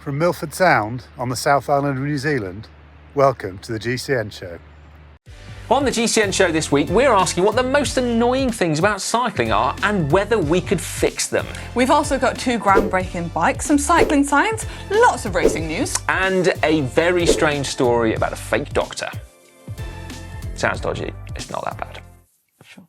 From Milford Sound on the South Island of New Zealand, welcome to the GCN Show. On the GCN Show this week, we're asking what the most annoying things about cycling are and whether we could fix them. We've also got 2 groundbreaking bikes, some cycling science, lots of racing news. And a very strange story about a fake doctor. Sounds dodgy, it's not that bad. Sure.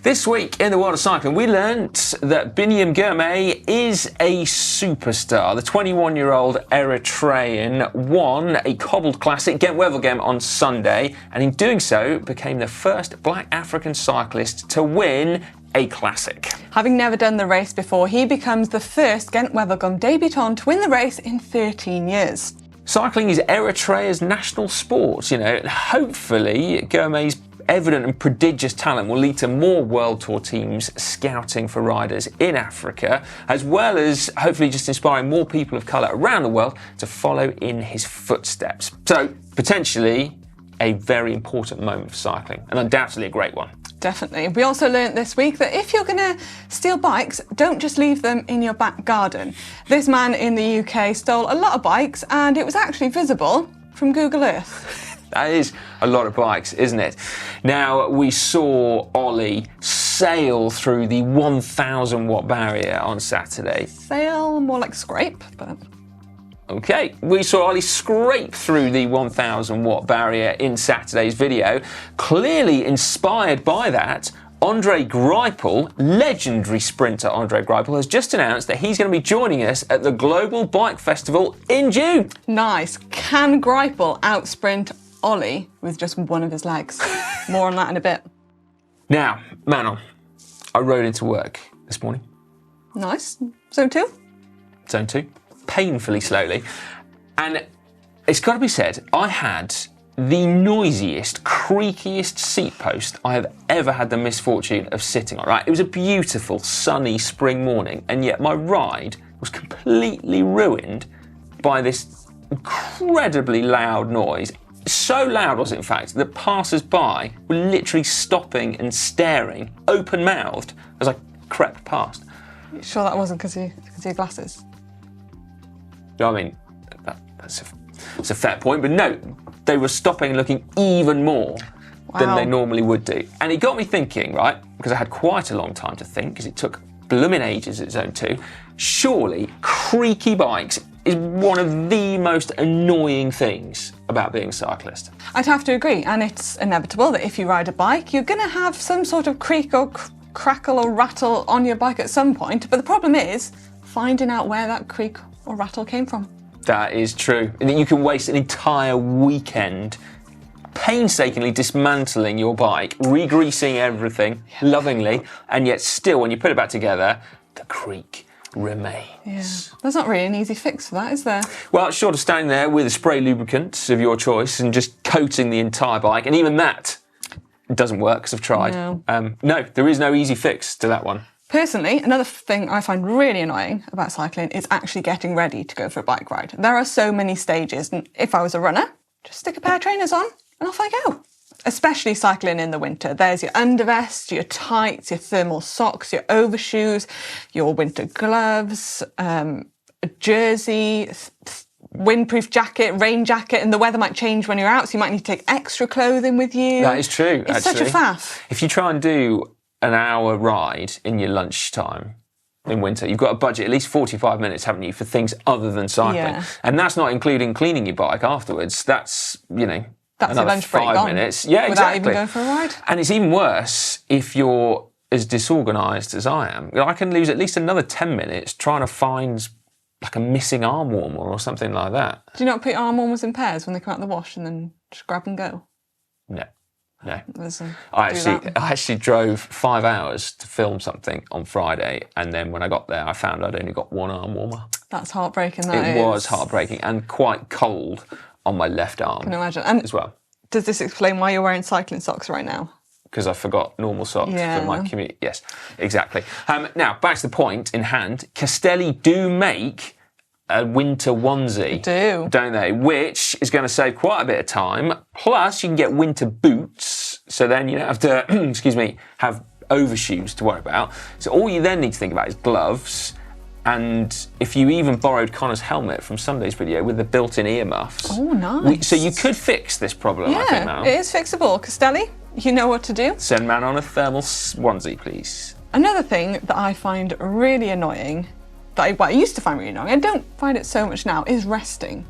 This week in the world of cycling, we learnt that Biniam Girmay is a superstar. The 21-year-old Eritrean won a cobbled classic, Gent-Wevelgem, on Sunday, and in doing so became the first black African cyclist to win a classic. Having never done the race before, he becomes the first Gent-Wevelgem debutant to win the race in 13 years. Cycling is Eritrea's national sport, and hopefully Girmay's evident and prodigious talent will lead to more World Tour teams scouting for riders in Africa, as well as hopefully just inspiring more people of colour around the world to follow in his footsteps. So, potentially a very important moment for cycling, and undoubtedly a great one. Definitely. We also learnt this week that if you're going to steal bikes, don't just leave them in your back garden. This man in the UK stole a lot of bikes, and it was actually visible from Google Earth. That is a lot of bikes, isn't it? Now, we saw Ollie sail through the 1,000 watt barrier on Saturday. Sail, more like scrape, but... Okay, we saw Ollie scrape through the 1,000 watt barrier in Saturday's video. Clearly inspired by that, Andre Greipel, legendary sprinter Andre Greipel, has just announced that he's going to be joining us at the Global Bike Festival in June. Nice. Can Greipel outsprint Ollie with just one of his legs? More on that in a bit. Now, Manon, I rode into work this morning. Nice. Zone 2? Zone 2. Painfully slowly. And it's got to be said, I had the noisiest, creakiest seat post I have ever had the misfortune of sitting on, right? It was a beautiful, sunny spring morning, and yet my ride was completely ruined by this incredibly loud noise. So loud was it, in fact, that passers-by were literally stopping and staring, open-mouthed, as I crept past. You sure that wasn't because of your glasses? I mean, that's a fair point, but no, they were stopping and looking even more than they normally would do. And it got me thinking, right, because I had quite a long time to think, because it took blooming ages at Zone 2, surely creaky bikes is one of the most annoying things about being a cyclist. I'd have to agree, and it's inevitable that if you ride a bike, you're going to have some sort of creak or crackle or rattle on your bike at some point, but the problem is finding out where that creak or rattle came from. That is true. You can waste an entire weekend painstakingly dismantling your bike, re-greasing everything lovingly, and yet still, when you put it back together, the creak remains. Yeah. There's not really an easy fix for that, is there? Well, short of standing there with a spray lubricant of your choice and just coating the entire bike, and even that doesn't work because I've tried. No, there is no easy fix to that one. Personally, another thing I find really annoying about cycling is actually getting ready to go for a bike ride. There are so many stages, and if I was a runner, just stick a pair of trainers on and off I go. Especially cycling in the winter. There's your undervest, your tights, your thermal socks, your overshoes, your winter gloves, a jersey, windproof jacket, rain jacket, and the weather might change when you're out, so you might need to take extra clothing with you. That is true, It's such a faff. If you try and do an hour ride in your lunchtime in winter, you've got to budget at least 45 minutes, haven't you, for things other than cycling. Yeah. And that's not including cleaning your bike afterwards. That's, That's another your lunch break 5 minutes. Yeah, without exactly. even going for a ride. And it's even worse if you're as disorganised as I am. I can lose at least another 10 minutes trying to find like a missing arm warmer or something like that. Do you not put your arm warmers in pairs when they come out of the wash and then just grab and go? No. I actually drove 5 hours to film something on Friday, and then when I got there, I found I'd only got one arm warmer. That's heartbreaking. It was heartbreaking and quite cold on my left arm. Can imagine. And as well. Does this explain why you're wearing cycling socks right now? Because I forgot normal socks for my commute. Yes, exactly. Now, back to the point in hand. Castelli do make a winter onesie. do. Don't they? Which is going to save quite a bit of time. Plus, you can get winter boots, so then you don't have to, excuse me, have overshoes to worry about. So all you then need to think about is gloves. And if you even borrowed Connor's helmet from Sunday's video with the built-in earmuffs. Oh, nice. So you could fix this problem, I think, now. Yeah, it is fixable. Costelli, you know what to do. Send man on a thermal onesie, please. Another thing that I find really annoying, that I used to find really annoying, I don't find it so much now, is resting.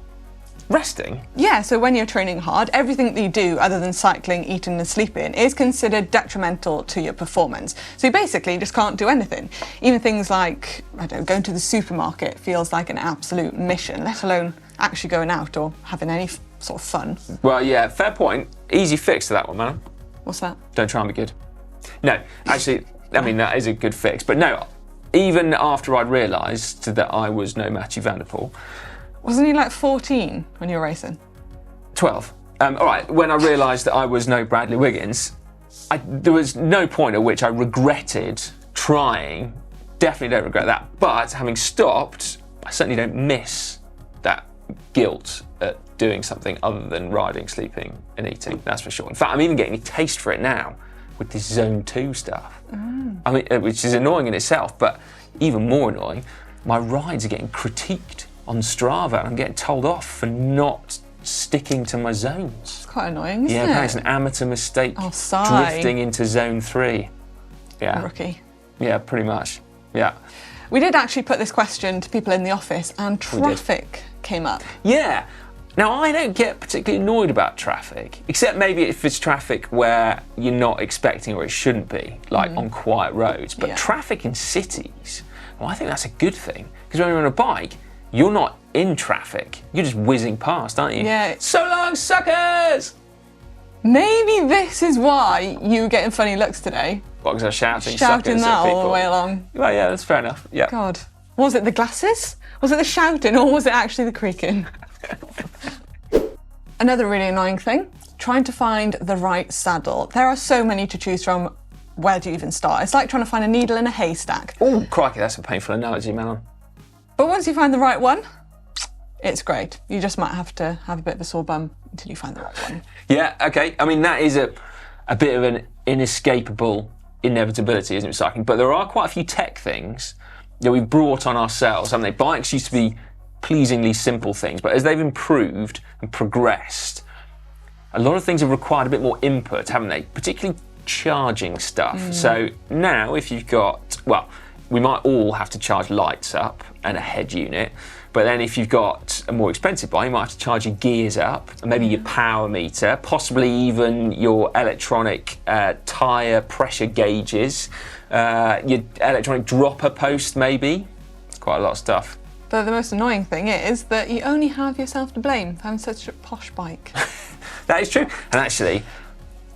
Resting? Yeah, so when you're training hard, everything that you do other than cycling, eating and sleeping is considered detrimental to your performance. So you basically just can't do anything. Even things like, I don't know, going to the supermarket feels like an absolute mission, let alone actually going out or having any sort of fun. Well, yeah, fair point. Easy fix to that one, man. What's that? Don't try and be good. No, actually, I mean, that is a good fix. But no, even after I'd realised that I was no Matthew van der Poel, Wasn't he like 14 when you were racing? 12. All right, when I realised that I was no Bradley Wiggins, there was no point at which I regretted trying. Definitely don't regret that. But having stopped, I certainly don't miss that guilt at doing something other than riding, sleeping and eating, that's for sure. In fact, I'm even getting a taste for it now with this Zone 2 stuff. I mean, which is annoying in itself, but even more annoying, my rides are getting critiqued on Strava, and I'm getting told off for not sticking to my zones. It's quite annoying, isn't it? Yeah, apparently it's an amateur mistake. Oh, sigh. Drifting into Zone 3. Yeah. Rookie. Yeah, pretty much. Yeah. We did actually put this question to people in the office, and traffic came up. Yeah. Now, I don't get particularly annoyed about traffic, except maybe if it's traffic where you're not expecting or it shouldn't be, like on quiet roads. But traffic in cities, well, I think that's a good thing, because when you're on a bike, you're not in traffic. You're just whizzing past, aren't you? Yeah. So long, suckers! Maybe this is why you were getting funny looks today. What, because I was shouting Shouting suckers that at people? all the way along. Well, yeah, that's fair enough. Yeah. God. Was it the glasses? Was it the shouting, or was it actually the creaking? Another really annoying thing, trying to find the right saddle. There are so many to choose from. Where do you even start? It's like trying to find a needle in a haystack. Oh, crikey, that's a painful analogy, man. But once you find the right one, it's great. You just might have to have a bit of a sore bum until you find the right one. Yeah, okay. I mean, that is a bit of an inescapable inevitability, isn't it, cycling? But there are quite a few tech things that we've brought on ourselves, haven't they? Bikes used to be pleasingly simple things, but as they've improved and progressed, a lot of things have required a bit more input, haven't they? Particularly charging stuff. So now if you've got, well, we might all have to charge lights up and a head unit, but then if you've got a more expensive bike, you might have to charge your gears up, and maybe your power meter, possibly even your electronic tyre pressure gauges, your electronic dropper post maybe. It's quite a lot of stuff. But the most annoying thing is that you only have yourself to blame for having such a posh bike. That is true. And actually,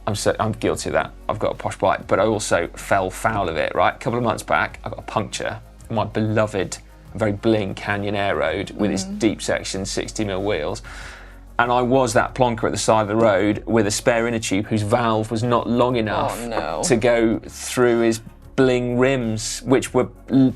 I'm guilty of that. I've got a posh bike, but I also fell foul of it, right? A couple of months back, I got a puncture on my beloved, very bling Canyon Air Road with its deep section 60mm wheels. And I was that plonker at the side of the road with a spare inner tube whose valve was not long enough to go through his bling rims, which were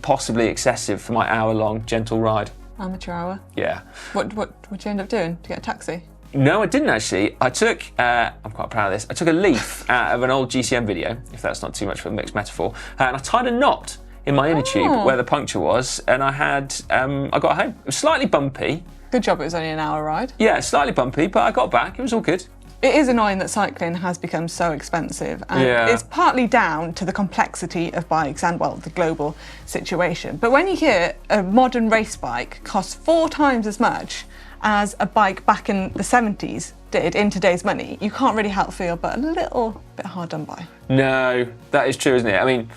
possibly excessive for my hour-long gentle ride. Amateur hour. Yeah. What did you end up doing? Did you get a taxi? No, I didn't actually. I took, I'm quite proud of this, I took a leaf out of an old GCN video, if that's not too much of a mixed metaphor, and I tied a knot in my inner tube where the puncture was, and I got home. It was slightly bumpy. Good job it was only an hour ride. Yeah, slightly bumpy, but I got back. It was all good. It is annoying that cycling has become so expensive, and it's partly down to the complexity of bikes and, well, the global situation. But when you hear a modern race bike costs 4 times as much as a bike back in the 70s did in today's money, you can't really help feel but a little bit hard done by. No, that is true, isn't it? I mean,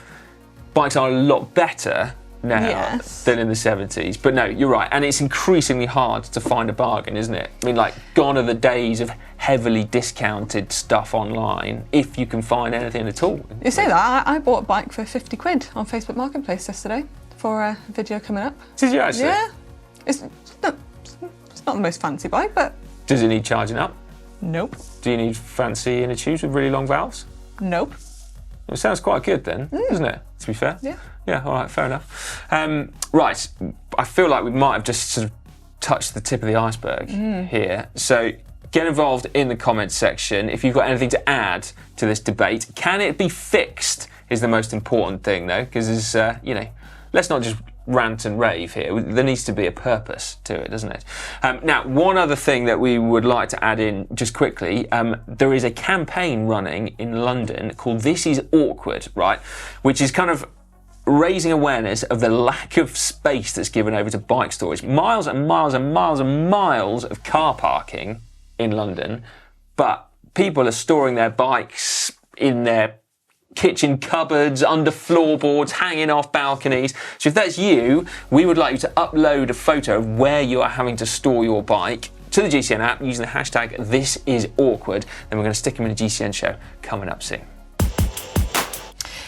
bikes are a lot better now than in the 70s. But no, you're right. And it's increasingly hard to find a bargain, isn't it? I mean, like, gone are the days of heavily discounted stuff online, if you can find anything at all. You say that, I bought a bike for 50 quid on Facebook Marketplace yesterday for a video coming up. Did you actually? Yeah. It's not the most fancy bike, but... Does it need charging up? Nope. Do you need fancy inner tubes with really long valves? Nope. It sounds quite good then, doesn't it, to be fair? Yeah. Yeah, all right, fair enough. Right, I feel like we might have just sort of touched the tip of the iceberg here. So get involved in the comments section if you've got anything to add to this debate. Can it be fixed is the most important thing, though, because let's not just rant and rave here. There needs to be a purpose to it, doesn't it? Now, one other thing that we would like to add in just quickly, there is a campaign running in London called This Is Awkward, right? Which is kind of raising awareness of the lack of space that's given over to bike storage. Miles and miles and miles and miles of car parking in London, but people are storing their bikes in their kitchen cupboards, under floorboards, hanging off balconies. So if that's you, we would like you to upload a photo of where you are having to store your bike to the GCN app using the hashtag #ThisIsAwkward. Then we're going to stick them in a GCN show coming up soon.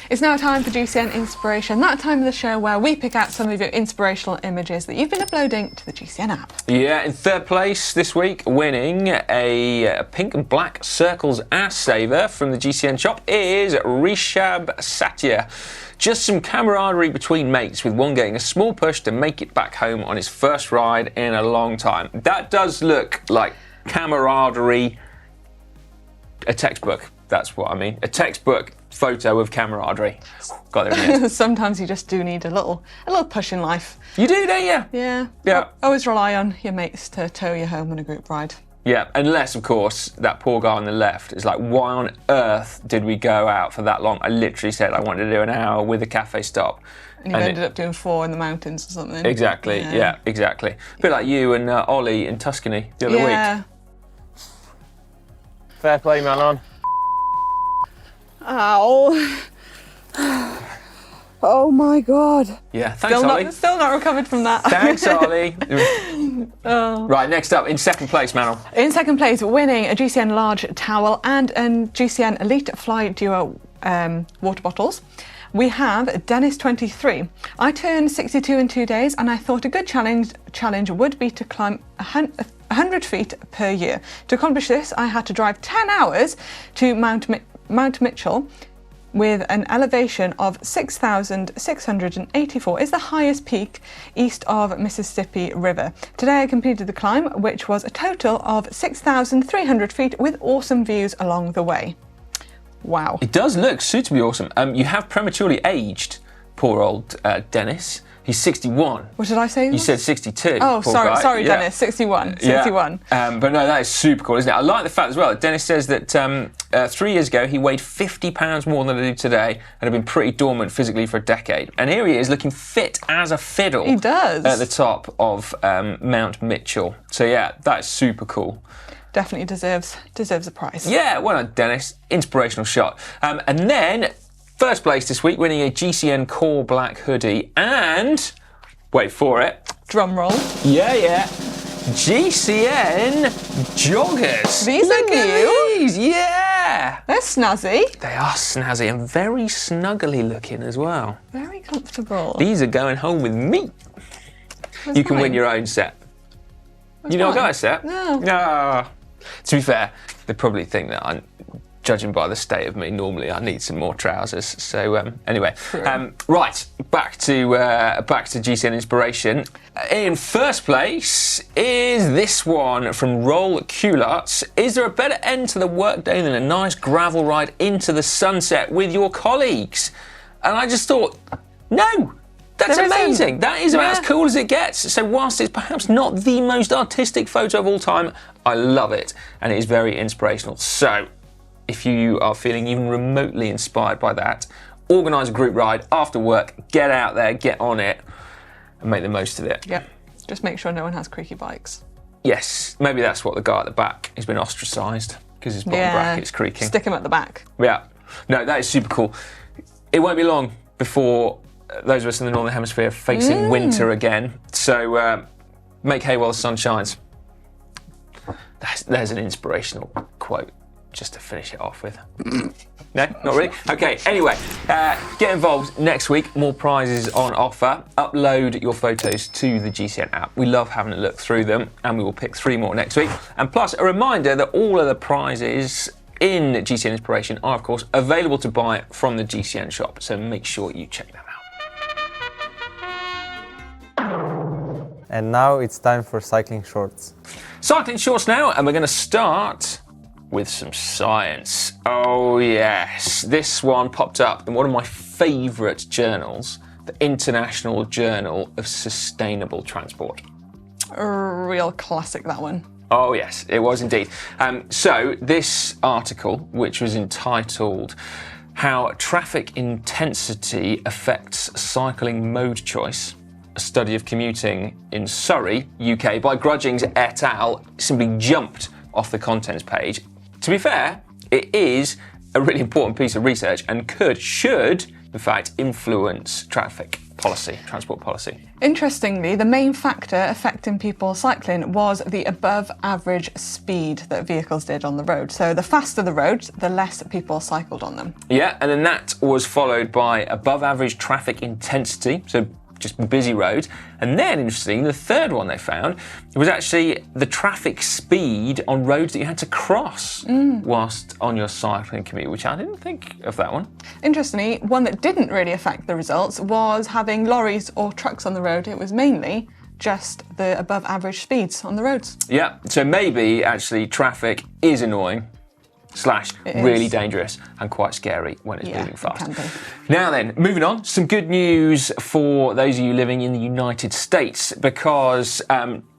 It's now time for GCN Inspiration, that time of the show where we pick out some of your inspirational images that you've been uploading to the GCN app. Yeah, in third place this week, winning a pink and black circles ass saver from the GCN shop is Rishab Satya. Just some camaraderie between mates, with one getting a small push to make it back home on his first ride in a long time. That does look like camaraderie, a textbook. That's what I mean. A textbook photo of camaraderie. Got there in the end. Sometimes you just do need a little push in life. You do, don't you? Yeah. Yeah. Always rely on your mates to tow you home on a group ride. Yeah, unless, of course, that poor guy on the left is like, why on earth did we go out for that long? I literally said I wanted to do an hour with a cafe stop. And you ended up doing 4 in the mountains or something. Exactly, yeah exactly. A bit like you and Ollie in Tuscany the other week. Fair play, Manon. Ow. Oh my God. Yeah, thanks, Ollie. Still not recovered from that. Thanks, Ollie. Right, next up, in second place, Manon. In second place, winning a GCN large towel and a GCN Elite Fly Duo water bottles, we have Dennis23. I turned 62 in 2 days, and I thought a good challenge would be to climb 100 feet per year. To accomplish this, I had to drive 10 hours to Mount Mitchell, with an elevation of 6,684, is the highest peak east of Mississippi River. Today I completed the climb, which was a total of 6,300 feet with awesome views along the way. Wow. It does look suitably awesome. You have prematurely aged poor old Dennis. He's 61. What did I say? You said 62. Oh, sorry, yeah. Dennis, 61. 61. Yeah. But no, that is super cool, isn't it? I like the fact as well, Dennis says that 3 years ago he weighed 50 pounds more than I do today and had been pretty dormant physically for a decade. And here he is looking fit as a fiddle. He does. At the top of Mount Mitchell. So yeah, that's super cool. Definitely deserves a prize. Yeah, well done, Dennis. Inspirational shot. And then, first place this week, winning a GCN Core Black hoodie and, wait for it. Drum roll. Yeah. GCN joggers. These Look are new. at these. Yeah. They're snazzy. They are snazzy and very snuggly looking as well. Very comfortable. These are going home with me. Where's You can mine? win your own set. Where's You not mine? got a set? No. No. To be fair, they probably think that I'm, judging by the state of me, normally I need some more trousers. So anyway, right, back to GCN Inspiration. In first place is this one from Roll Culottes. Is there a better end to the workday than a nice gravel ride into the sunset with your colleagues? And I just thought, no. That's amazing. That is about as cool as it gets. So whilst it's perhaps not the most artistic photo of all time, I love it and it is very inspirational. So if you are feeling even remotely inspired by that, organise a group ride after work, get out there, get on it and make the most of it. Yep. Just make sure no one has creaky bikes. Yes, maybe that's what the guy at the back has been ostracised because his bottom bracket's creaking. Stick him at the back. Yeah. No, that is super cool. It won't be long before those of us in the Northern Hemisphere are facing winter again. So make hay while the sun shines. There's an inspirational quote just to finish it off with. No, not really? Okay, anyway, get involved next week. More prizes on offer. Upload your photos to the GCN app. We love having a look through them and we will pick 3 more next week. And plus, a reminder that all of the prizes in GCN Inspiration are, of course, available to buy from the GCN shop. So make sure you check them out. And now it's time for cycling shorts. Cycling shorts now, and we're going to start with some science. Oh yes, this one popped up in one of my favourite journals, the International Journal of Sustainable Transport. A real classic, that one. Oh yes, it was indeed. So this article, which was entitled "How Traffic Intensity Affects Cycling Mode Choice," a study of commuting in Surrey, UK, by Grudgings et al., simply jumped off the contents page. To be fair, it is a really important piece of research and should, in fact, influence transport policy. Interestingly, the main factor affecting people cycling was the above average speed that vehicles did on the road. So the faster the roads, the less people cycled on them. Yeah, and then that was followed by above average traffic intensity, so just busy roads. And then, interesting, the third one they found was actually the traffic speed on roads that you had to cross whilst on your cycling commute, which I didn't think of that one. Interestingly, one that didn't really affect the results was having lorries or trucks on the road. It was mainly just the above average speeds on the roads. Yeah, so maybe actually traffic is annoying / really dangerous and quite scary when it's moving fast. It can be. Now then, moving on, some good news for those of you living in the United States, because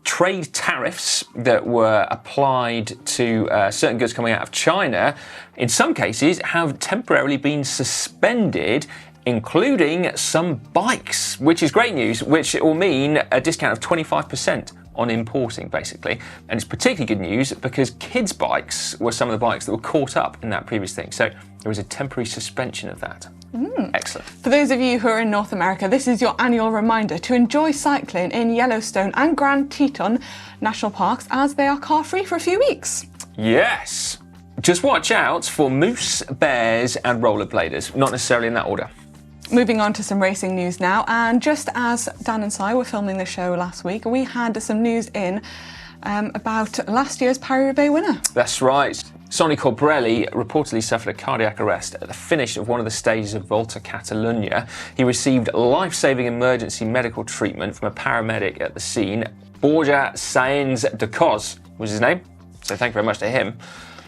trade tariffs that were applied to certain goods coming out of China, in some cases, have temporarily been suspended, including some bikes, which is great news, which will mean a discount of 25% on importing, basically. And it's particularly good news because kids' bikes were some of the bikes that were caught up in that previous thing. So there was a temporary suspension of that. Excellent. For those of you who are in North America, this is your annual reminder to enjoy cycling in Yellowstone and Grand Teton National Parks, as they are car-free for a few weeks. Yes. Just watch out for moose, bears and rollerbladers. Not necessarily in that order. Moving on to some racing news now, and just as Dan and Si were filming the show last week, we had some news in about last year's Paris-Roubaix winner. That's right. Sonny Colbrelli reportedly suffered a cardiac arrest at the finish of one of the stages of Volta Catalunya. He received life-saving emergency medical treatment from a paramedic at the scene. Bodge Sainz de Cos was his name, so thank you very much to him.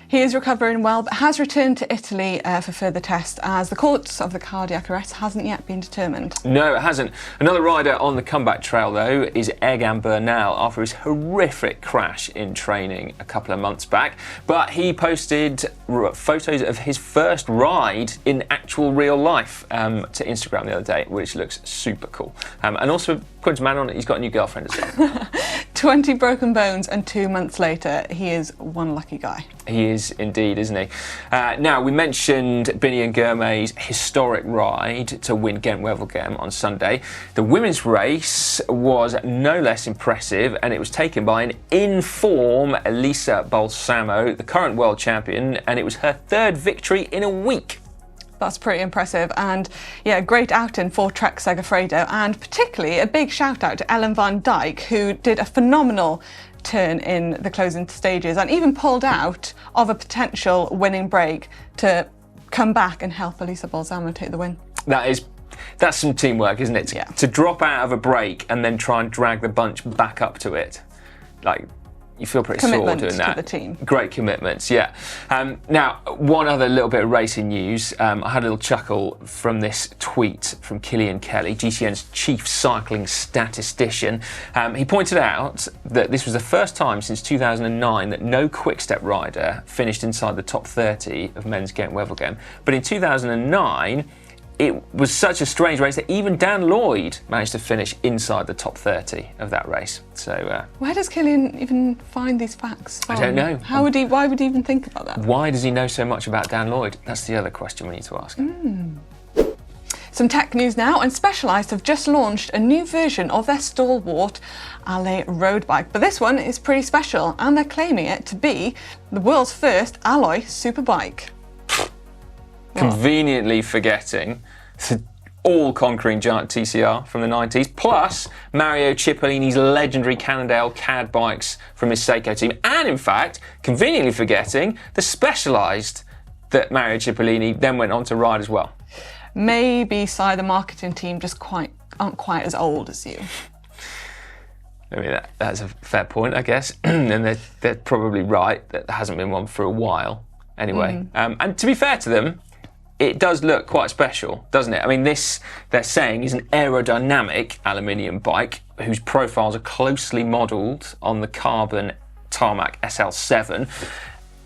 He is recovering well, but has returned to Italy for further tests, as the cause of the cardiac arrest hasn't yet been determined. No, it hasn't. Another rider on the comeback trail, though, is Egan Bernal, after his horrific crash in training a couple of months back. But he posted photos of his first ride in actual real life to Instagram the other day, which looks super cool. And also, according to Manon, he's got a new girlfriend as well. 20 broken bones, and 2 months later, he is one lucky guy. He is indeed, isn't he? Now, we mentioned Biniam Girmay's historic ride to win Ghent-Wevelgem on Sunday. The women's race was no less impressive, and it was taken by an in-form Elisa Balsamo, the current world champion, and it was her third victory in a week. That's pretty impressive, and yeah, great outing for Trek Segafredo, and particularly a big shout out to Ellen van Dijk, who did a phenomenal turn in the closing stages and even pulled out of a potential winning break to come back and help Elisa Balsamo take the win. That's some teamwork, isn't it? Yeah. To drop out of a break and then try and drag the bunch back up to it. Like, you feel pretty sore doing that. To the team. Great commitments, yeah. Now, one other little bit of racing news. I had a little chuckle from this tweet from Killian Kelly, GCN's chief cycling statistician. He pointed out that this was the first time since 2009 that no quick-step rider finished inside the top 30 of men's Ghent-Wevelgem. But in 2009, it was such a strange race that even Dan Lloyd managed to finish inside the top 30 of that race. So where does Killian even find these facts from? I don't know. Why would he even think about that? Why does he know so much about Dan Lloyd? That's the other question we need to ask. Some tech news now, and Specialized have just launched a new version of their stalwart Alley road bike. But this one is pretty special, and they're claiming it to be the world's first alloy superbike. Conveniently forgetting the all-conquering giant TCR from the 90s, plus Mario Cipollini's legendary Cannondale CAD bikes from his Seiko team, and in fact, conveniently forgetting the Specialized that Mario Cipollini then went on to ride as well. Maybe the marketing team just aren't quite as old as you. I mean, that's a fair point, I guess. And they're probably right that there hasn't been one for a while anyway. And to be fair to them, it does look quite special, doesn't it? I mean, this, they're saying, is an aerodynamic aluminium bike whose profiles are closely modelled on the carbon Tarmac SL7.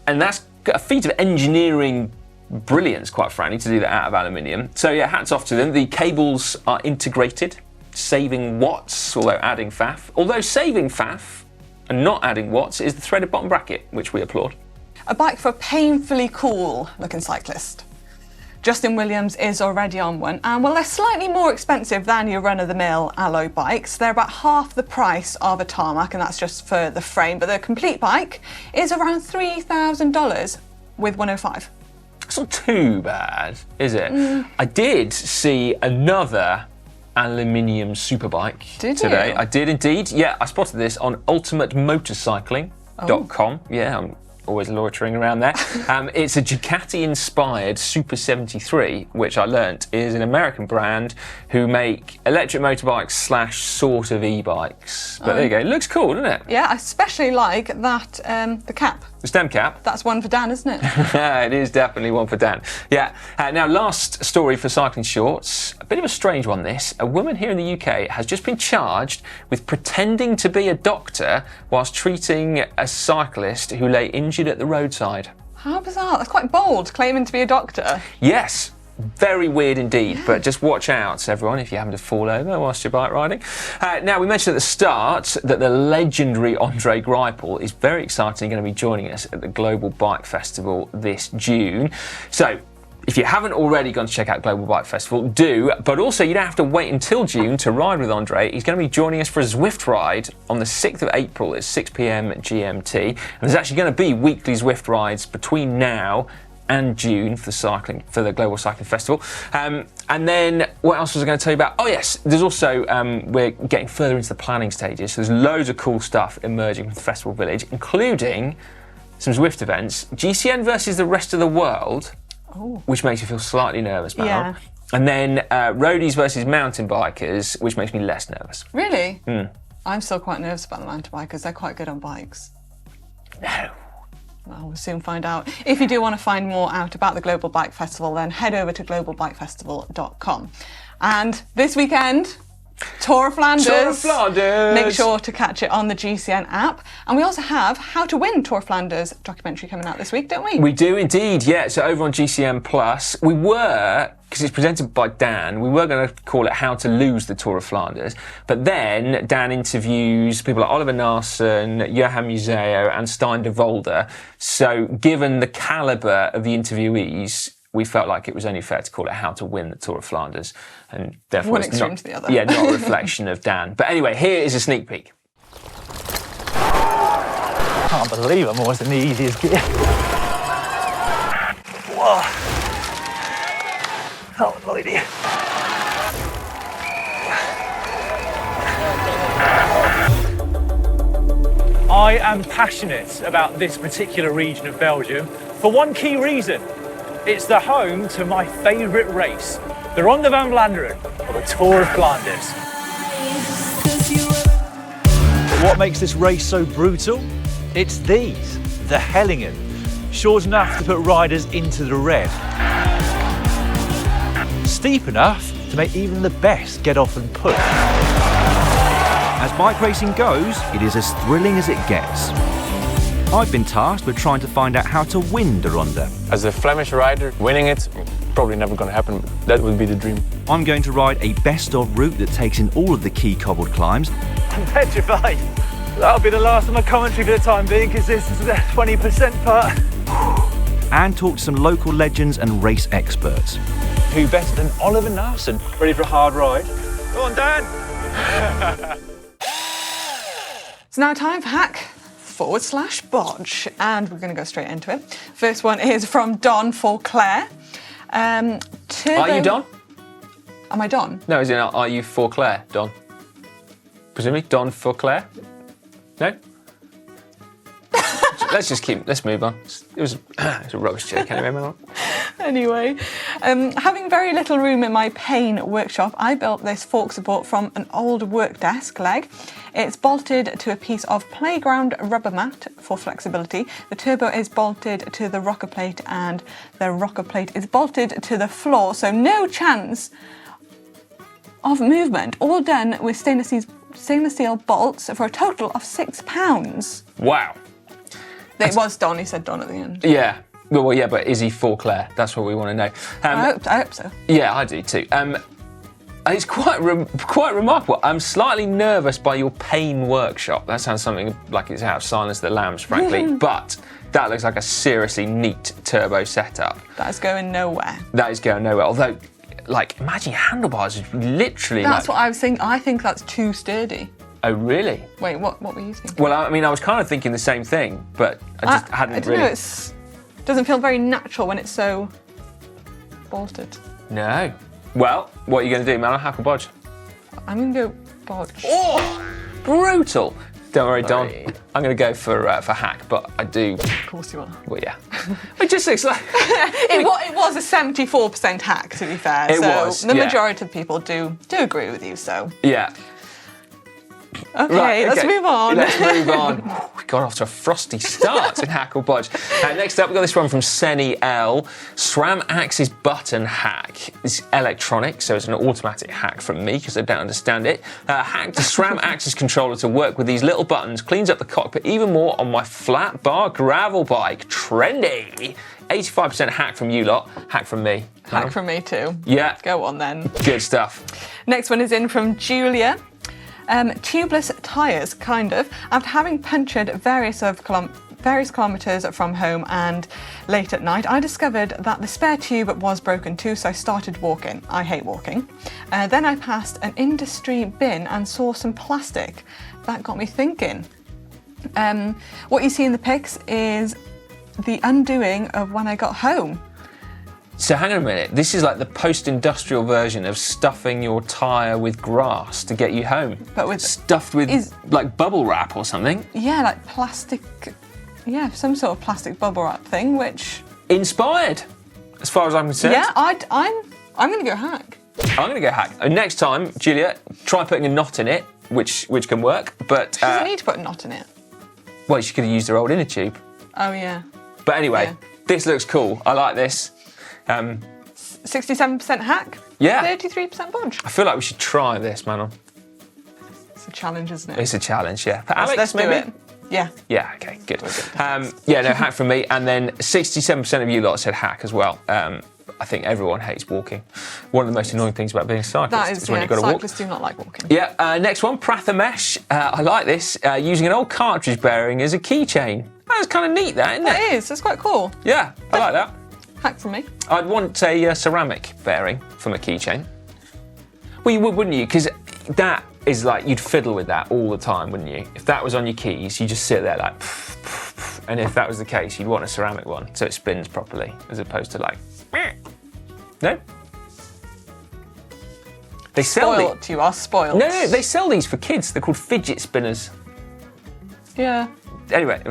And that's got a feat of engineering brilliance, quite frankly, to do that out of aluminium. So yeah, hats off to them. The cables are integrated, saving watts, although adding faff. Although saving faff and not adding watts is the threaded bottom bracket, which we applaud. A bike for a painfully cool looking cyclist. Justin Williams is already on one, and well, they're slightly more expensive than your run-of-the-mill alloy bikes. They're about half the price of a Tarmac, and that's just for the frame, but the complete bike is around $3,000 with 105. It's not too bad, is it? I did see another aluminium superbike today. You? I did indeed. Yeah, I spotted this on ultimatemotorcycling.com. Yeah, I'm always loitering around there. It's a Ducati-inspired Super 73, which I learnt is an American brand who make electric motorbikes / sort of e-bikes. But there you go. It looks cool, doesn't it? Yeah, I especially like that, the cap. The stem cap. That's one for Dan, isn't it? It is definitely one for Dan. Yeah. Now, last story for Cycling Shorts. A bit of a strange one, this. A woman here in the UK has just been charged with pretending to be a doctor whilst treating a cyclist who lay injured at the roadside. How bizarre. That's quite bold, claiming to be a doctor. Yes. Very weird indeed, but just watch out, everyone, if you happen to fall over whilst you're bike riding. Now, we mentioned at the start that the legendary Andre Greipel is very exciting, going to be joining us at the Global Bike Festival this June. So, if you haven't already gone to check out Global Bike Festival, do, but also you don't have to wait until June to ride with Andre. He's going to be joining us for a Zwift ride on the 6th of April at 6 p.m. GMT. And there's actually going to be weekly Zwift rides between now and June for the Global Cycling Festival. And then what else was I going to tell you about? Oh yes, there's also, we're getting further into the planning stages, so there's loads of cool stuff emerging from the Festival Village, including some Zwift events, GCN versus the rest of the world, which makes you feel slightly nervous, Mel. Yeah. And then roadies versus mountain bikers, which makes me less nervous. Really? I'm still quite nervous about the mountain bikers. They're quite good on bikes. No. Well, we'll soon find out. If you do want to find more out about the Global Bike Festival, then head over to globalbikefestival.com. And this weekend, Tour of Flanders. Tour of Flanders! Make sure to catch it on the GCN app. And we also have How to Win Tour of Flanders documentary coming out this week, don't we? We do indeed, yeah. So over on GCN Plus, we were, because it's presented by Dan, we were going to call it How to Lose the Tour of Flanders. But then Dan interviews people like Oliver Narsson, Johan Museo and Stein de Volder. So given the calibre of the interviewees, we felt like it was only fair to call it How to Win the Tour of Flanders. And therefore one it's extreme not, to the other. Yeah, not a reflection of Dan. But anyway, here is a sneak peek. Can't believe I'm always in the easiest gear. Whoa. Oh, lordy. I am passionate about this particular region of Belgium for one key reason. It's the home to my favourite race, the Ronde van Vlaanderen, or the Tour of Flanders. What makes this race so brutal? It's these, the Hellingen, short enough to put riders into the red. Steep enough to make even the best get off and push. As bike racing goes, it is as thrilling as it gets. I've been tasked with trying to find out how to win the Ronde. As a Flemish rider, winning it, probably never going to happen, but that would be the dream. I'm going to ride a best-of route that takes in all of the key cobbled climbs. I'm petrified. That'll be the last of my commentary for the time being, because this is the 20% part. And talk to some local legends and race experts. Who better than Oliver Narsson? Ready for a hard ride? Go on, Dan! It's now time for hack/bodge, and we're going to go straight into it. First one is from Don Forclair. Are you Don? Am I Don? No, is it not, are you Forclair, Don? Presumably, Don Forclair? No? Let's move on. It was a rubbish joke anyway, man. Anyway, Having very little room in my pain workshop, I built this fork support from an old work desk leg. It's bolted to a piece of playground rubber mat for flexibility. The turbo is bolted to the rocker plate and the rocker plate is bolted to the floor, so no chance of movement. All done with stainless steel bolts for a total of £6. Wow. It was Don, he said Don at the end. Yeah. Well, yeah, but is he for Claire? That's what we want to know. I hope so. Yeah, I do too. It's quite remarkable. I'm slightly nervous by your pain workshop. That sounds something like it's out of Silence of the Lambs, frankly. But that looks like a seriously neat turbo setup. That is going nowhere. That is going nowhere. Although, like, imagine your handlebars is literally. That's what I was thinking. I think that's too sturdy. Oh, really? Wait, what were you thinking? Well, I mean, I was kind of thinking the same thing, but I just hadn't I don't really. know, it doesn't feel very natural when it's so bolted. No. Well, what are you going to do, man? Hack or bodge? I'm going to go bodge. Oh, brutal. Don't worry, Don. Sorry. I'm going to go for hack, but I do. Of course you are. Well, yeah. It just looks like. It was a 74% hack, to be fair. It so was, the yeah. majority of people do agree with you, so. Yeah. Okay, Right, let's move on. Let's move on. We got off to a frosty start in hack or bodge. Next up, we've got this one from Senny L. SRAM axis button hack. It's electronic, so it's an automatic hack from me because I don't understand it. Hack the SRAM axis controller to work with these little buttons. Cleans up the cockpit even more on my flat bar gravel bike. Trendy. 85% hack from you lot. Hack from me. Hack from me too. Yeah. Go on then. Good stuff. Next one is in from Julia. Tubeless tyres, kind of. After having punctured various kilometres from home and late at night, I discovered that the spare tube was broken too, so I started walking. I hate walking. Then I passed an industry bin and saw some plastic. That got me thinking. What you see in the pics is the undoing of when I got home. So hang on a minute, this is like the post-industrial version of stuffing your tyre with grass to get you home. But with stuffed with like bubble wrap or something. Yeah, like plastic, some sort of plastic bubble wrap thing, which... Inspired, as far as I'm concerned. Yeah, I'm going to go hack. I'm going to go hack. Next time, Julia, try putting a knot in it, which can work, but... She doesn't need to put a knot in it. Well, she could have used her old inner tube. Oh, yeah. But anyway, Yeah. This looks cool. I like this. 67% hack, Yeah. 33% bodge. I feel like we should try this, Manon. It's a challenge, isn't it? It's a challenge, yeah. But Alex, Let's maybe? do it. Yeah. Yeah, okay, good. Hack from me. And then 67% of you lot said hack as well. I think everyone hates walking. One of the most annoying things about being a cyclist That is when you've got to walk. cyclists do not like walking. Yeah, next one, Prathamesh. I like this. Using an old cartridge bearing as a keychain. That's kind of neat, that, isn't it? It is, it's quite cool. Yeah, I like that. Hack from me. I'd want a ceramic bearing from a keychain. Well, you would, wouldn't you? Because that is like, you'd fiddle with that all the time, wouldn't you? If that was on your keys, you just sit there like, and if that was the case, you'd want a ceramic one so it spins properly, as opposed to like, no? They sell Spoilt, you are spoiled. No, they sell these for kids. They're called fidget spinners. Yeah. Anyway,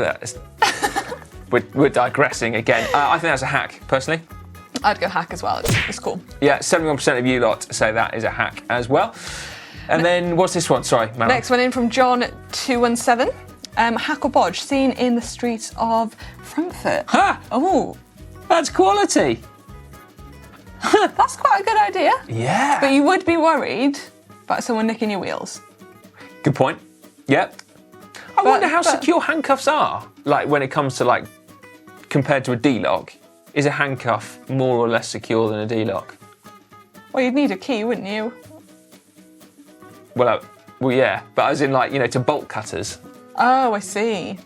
we're digressing again. I think that's a hack, personally. I'd go hack as well, it's cool. Yeah, 71% of you lot say that is a hack as well. And then, what's this one? Sorry, Manon. Next one in from John217. Hack or bodge, seen in the streets of Frankfurt. Ha! Oh, That's quality. that's quite a good idea. Yeah. But you would be worried about someone nicking your wheels. Good point. Yep. I wonder how secure handcuffs are. Like when it comes to like, compared to a D-lock. Is a handcuff more or less secure than a D-lock? Well, you'd need a key, wouldn't you? Well, yeah. But as in like, to bolt cutters. Oh, I see.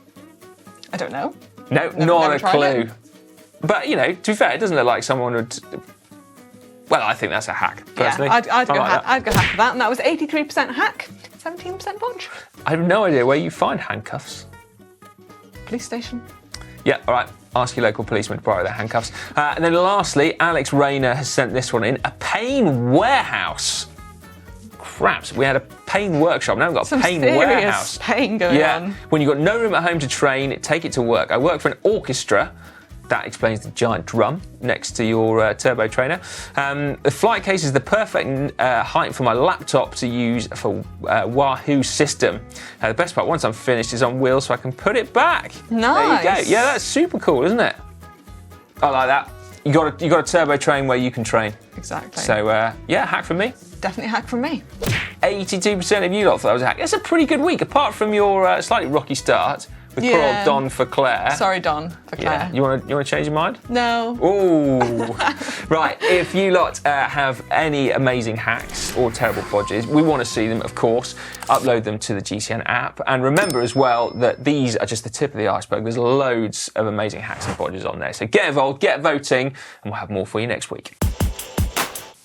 I don't know. No, Never not a tried clue. it. But, to be fair, it doesn't look like someone would... Well, I think that's a hack, personally. Yeah, I'd go like hack. that. I'd go hack for that, and that was 83% hack, 17% bodge. I have no idea where you find handcuffs. Police station. Yeah, all right. Ask your local policeman to borrow their handcuffs. And then lastly, Alex Rayner has sent this one in. A pain warehouse. Craps, we had a pain workshop. Now we've got a Some pain serious warehouse. pain going on. When you've got no room at home to train, take it to work. I work for an orchestra That explains the giant drum next to your turbo trainer. The flight case is the perfect height for my laptop to use for Wahoo system. The best part, once I'm finished, is on wheels so I can put it back. Nice. There you go. Yeah, that's super cool, isn't it? I like that. You got a turbo train where you can train. Exactly. So yeah, hack from me. Definitely a hack from me. 82% of you lot thought that was a hack. That's a pretty good week, apart from your slightly rocky start with poor old Don for Claire. Sorry, Don, for Claire. Yeah. You want to change your mind? No. Ooh. Right, if you lot have any amazing hacks or terrible bodges, we want to see them, of course. Upload them to the GCN app. And remember as well that these are just the tip of the iceberg. There's loads of amazing hacks and bodges on there. So get involved, get voting, and we'll have more for you next week.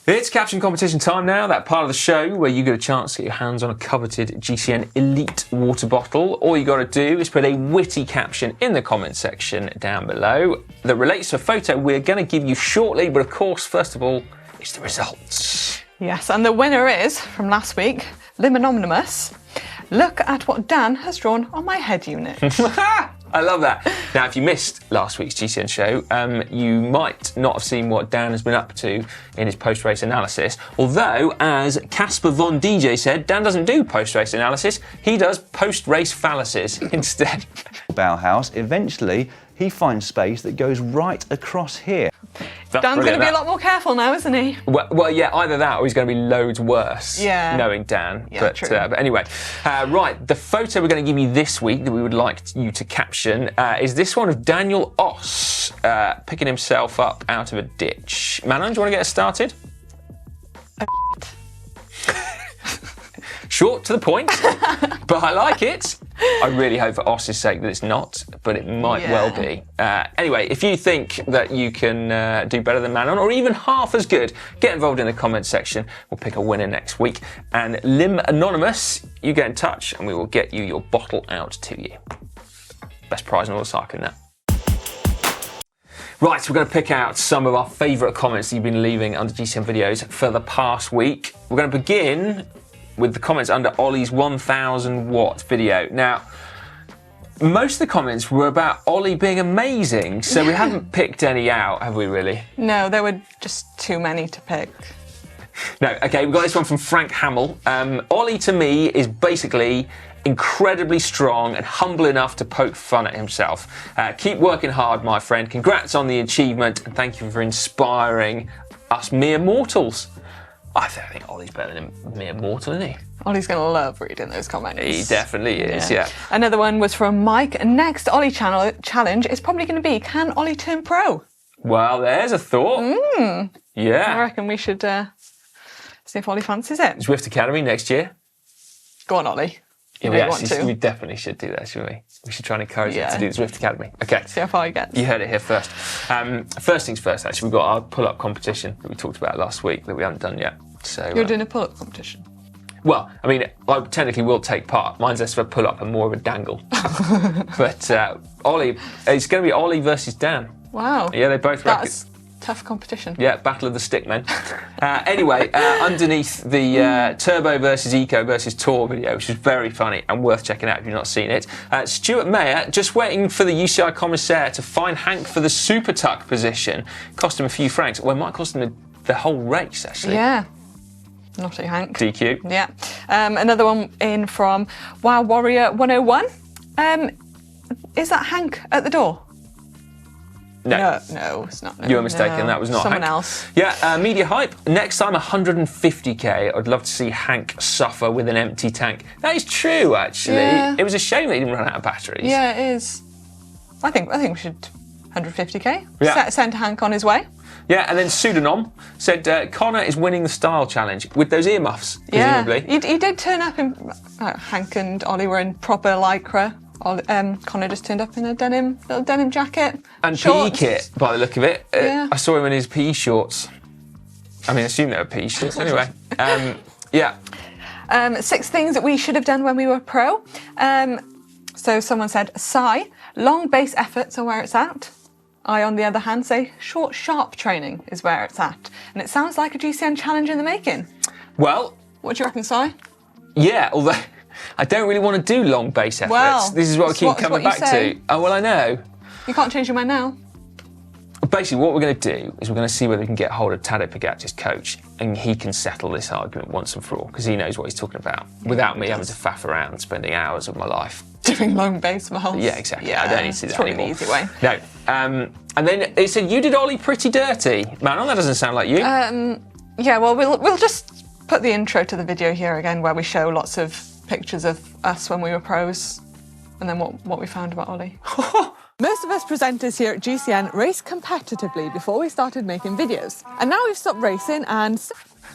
It's Caption Competition time now, that part of the show where you get a chance to get your hands on a coveted GCN Elite water bottle. All you got to do is put a witty caption in the comment section down below that relates to a photo we're going to give you shortly, but of course, first of all, it's the results. Yes, and the winner is, from last week, Lim Anonymous. Look at what Dan has drawn on my head unit. I love that. Now, if you missed last week's GCN show, you might not have seen what Dan has been up to in his post-race analysis. Although, as Casper Von DJ said, Dan doesn't do post-race analysis, he does post-race fallacies instead. Bauhaus, eventually he finds space that goes right across here. Dan's going to be a lot more careful now, isn't he? Well, yeah, either that or he's going to be loads worse, Yeah. knowing Dan. Yeah, but, true. But anyway, right, the photo we're going to give you this week that we would like you to caption is this one of Daniel Oss picking himself up out of a ditch. Manon, do you want to get us started? Short to the point, but I like it. I really hope for Oss's sake that it's not, but it might well be. Anyway, if you think that you can do better than Manon, or even half as good, get involved in the comments section. We'll pick a winner next week. And Lim Anonymous, you get in touch and we will get you your bottle out to you. Best prize in all the cycling now. Right, so we're going to pick out some of our favourite comments that you've been leaving under GCN videos for the past week. We're going to begin with the comments under Ollie's 1000 watt video. Now, most of the comments were about Ollie being amazing, so we haven't picked any out, have we really? No, there were just too many to pick. No, okay, we've got this one from Frank Hamill. Ollie to me is basically incredibly strong and humble enough to poke fun at himself. Keep working hard, my friend. Congrats on the achievement and thank you for inspiring us mere mortals. I think Ollie's better than a mere mortal, isn't he? Ollie's going to love reading those comments. He definitely is, yeah. Another one was from Mike. Next Ollie challenge is probably going to be, can Ollie turn pro? Well, there's a thought. I Yeah. reckon we should see if Ollie fancies it. Zwift Academy next year. Go on, Ollie. Yeah, You really want to. we definitely should do that, shouldn't we? We should try and encourage him Yeah. to do the Zwift Academy. Okay. See how far he gets. You heard it here first. First things first, actually, we've got our pull-up competition that we talked about last week that we haven't done yet. So You're doing a pull-up competition. well, I mean, I technically will take part. Mine's less of a pull-up and more of a dangle. But Ollie, it's going to be Ollie versus Dan. Wow. Yeah, they both reckon. That's tough competition. Yeah, battle of the stickmen. Anyway, underneath the Turbo versus Eco versus Tour video, which is very funny and worth checking out if you've not seen it. Stuart Mayer, just waiting for the UCI commissaire to find Hank for the Super Tuck position. Cost him a few francs. Well, it might cost him the whole race, actually. Yeah. Naughty Hank. DQ. Yeah. Another one in from Wow Warrior 101. Is that Hank at the door? No. No, it's not. No, You were mistaken, no. that was not someone Hank. else. Yeah, media hype. Next time 150k. I'd love to see Hank suffer with an empty tank. That is true, actually. Yeah. It was a shame they didn't run out of batteries. Yeah, it is. I think we should 150k. Yeah. Send Hank on his way. Yeah, and then Pseudonym said Connor is winning the style challenge with those earmuffs, presumably. Yeah, he did turn up in. Hank and Ollie were in proper lycra. Connor just turned up in a little denim jacket And shorts. PE kit, by the look of it. Yeah. I saw him in his PE shorts. I mean, I assume they were PE shorts anyway. Yeah. 6 things that we should have done when we were pro. So someone said, Sigh, long base efforts are where it's at. I, on the other hand, say short, sharp training is where it's at. And it sounds like a GCN challenge in the making. Well, What do you reckon, Sigh? yeah, although I don't really want to do long base efforts. Well, this is what I it's keep what coming you back say. to. Oh, well, I know. You can't change your mind now. Basically, what we're going to do is we're going to see whether we can get hold of Tadej Pogacar's coach and he can settle this argument once and for all, because he knows what he's talking about, without me having to faff around spending hours of my life doing long base miles. Yeah, exactly. Yeah, I don't need to do that anymore. It's probably the easy way. No. And then it said you did Ollie pretty dirty. Manon, that doesn't sound like you. Yeah, well, we'll just put the intro to the video here again, where we show lots of pictures of us when we were pros, and then what we found about Ollie. Most of us presenters here at GCN raced competitively before we started making videos. And now we've stopped racing and...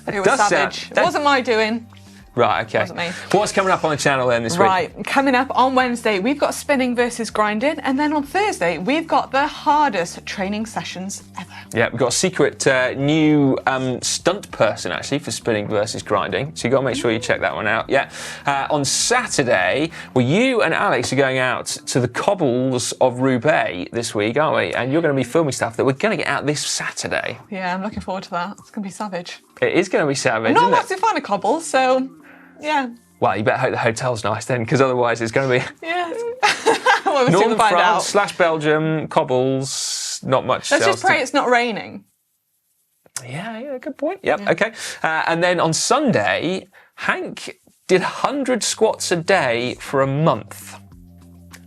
It was savage. It wasn't my doing. Right, okay. Wasn't me. What's coming up on the channel then this week? Right, coming up on Wednesday, we've got spinning versus grinding, and then on Thursday, we've got the hardest training sessions ever. Yeah, we've got a secret new stunt person, actually, for spinning versus grinding, so you've got to make sure you check that one out. Yeah. On Saturday, well, you and Alex are going out to the cobbles of Roubaix this week, aren't we? And you're going to be filming stuff that we're going to get out this Saturday. Yeah, I'm looking forward to that. It's going to be savage. It is going to be savage, I'm not a isn't it? massive fan of cobbles, so... Yeah. Well, you better hope the hotel's nice then, because otherwise it's going to be... Yeah. Well, we'll Northern find France out. / Belgium, cobbles, not much Let's else just pray it's not raining. Yeah, good point. Yep, okay. And then on Sunday, Hank did 100 squats a day for a month.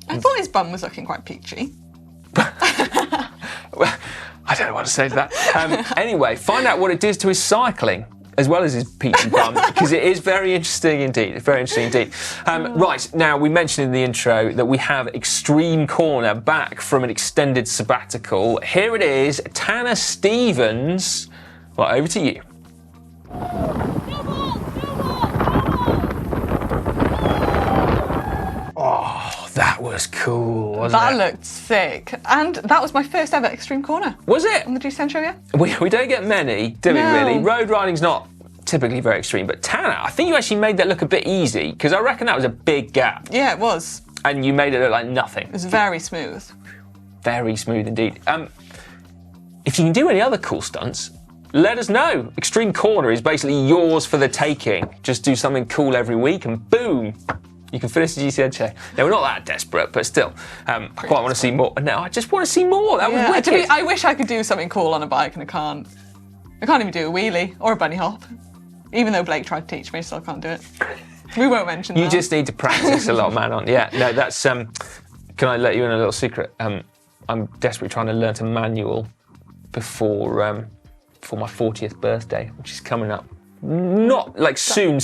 I thought his bum was looking quite peachy. Well, I don't know what to say to that. Anyway, find out what it does to his cycling, as well as his peachy bum, because it is very interesting indeed. It's very interesting indeed. Right, now we mentioned in the intro that we have Extreme Corner back from an extended sabbatical. Here it is, Tanner Stevens. Well, over to you. Oh, that was cool, wasn't it? That looked sick. And that was my first ever Extreme Corner. Was it? On the GCN Show, yeah? We don't get many, do we, No. really? Road riding's not typically very extreme, but Tanner, I think you actually made that look a bit easy, because I reckon that was a big gap. Yeah, it was. And you made it look like nothing. It was very smooth. Very smooth indeed. If you can do any other cool stunts, let us know. Extreme Corner is basically yours for the taking. Just do something cool every week and boom, you can finish the GCN show. Now, we're not that desperate, but still, I quite want to see more. No, I just want to see more. That was wicked. I wish I could do something cool on a bike, and I can't. I can't even do a wheelie or a bunny hop. Even though Blake tried to teach me, I still can't do it. We won't mention that. You just need to practice a lot, man. Yeah, no, that's... can I let you in a little secret? I'm desperately trying to learn to manual before my 40th birthday, which is coming up. Not like soon,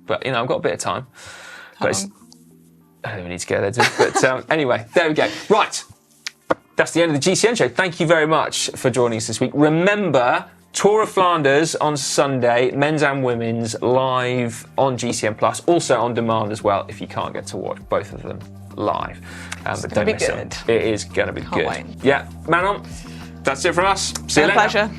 but you know, I've got a bit of time. But I don't even need to go there, but anyway, there we go. Right, that's the end of the GCN show. Thank you very much for joining us this week. Remember, Tour of Flanders on Sunday, men's and women's, live on GCN Plus, also on demand as well if you can't get to watch both of them live. But don't miss it. It is going to be good. Wait. Yeah, Manon, that's it from us. See you later. Pleasure.